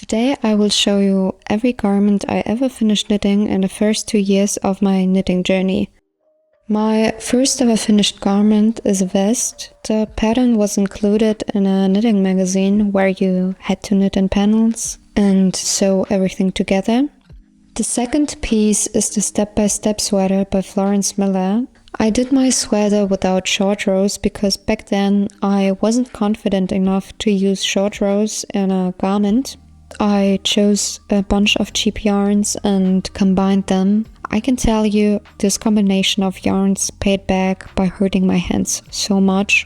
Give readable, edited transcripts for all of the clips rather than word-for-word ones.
Today I will show you every garment I ever finished knitting in the first 2 years of my knitting journey. My first ever finished garment is a vest. The pattern was included in a knitting magazine where you had to knit in panels and sew everything together. The second piece is the step-by-step sweater by Florence Miller. I did my sweater without short rows because back then I wasn't confident enough to use short rows in a garment. I chose a bunch of cheap yarns and combined them. I can tell you this combination of yarns paid back by hurting my hands so much.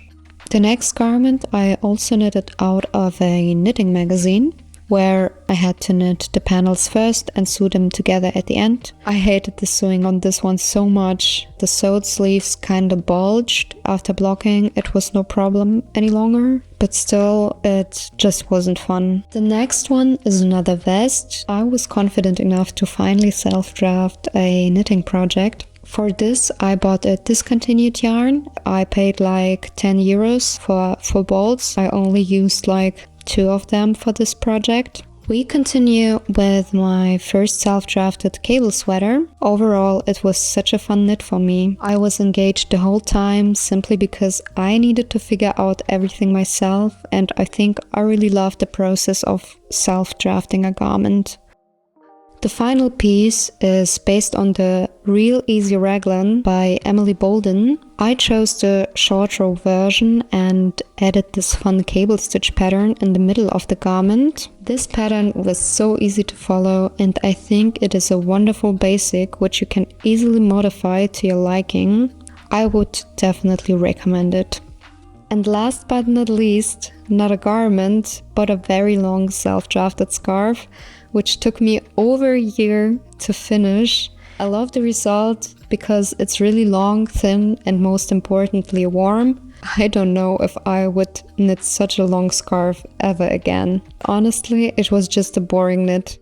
The next garment I also knitted out of a knitting magazine where I had to knit the panels first and sew them together at the end. I hated the sewing on this one so much. The sewed sleeves kinda bulged. After blocking, it was no problem any longer, but still, it just wasn't fun. The next one is another vest. I was confident enough to finally self-draft a knitting project. For this, I bought a discontinued yarn. I paid like 10 euros for bolts. I only used like 2 of them for this project. We continue with my first self-drafted cable sweater. Overall, it was such a fun knit for me. I was engaged the whole time simply because I needed to figure out everything myself, and I think I really loved the process of self-drafting a garment. The final piece is based on the Real Easy Raglan by Emily Bolduan. I chose the short row version and added this fun cable stitch pattern in the middle of the garment. This pattern was so easy to follow, and I think it is a wonderful basic which you can easily modify to your liking. I would definitely recommend it. And last but not least, not a garment, but a very long self-drafted scarf, which took me over a year to finish. I love the result because it's really long, thin, and most importantly warm. I don't know if I would knit such a long scarf ever again. Honestly, it was just a boring knit.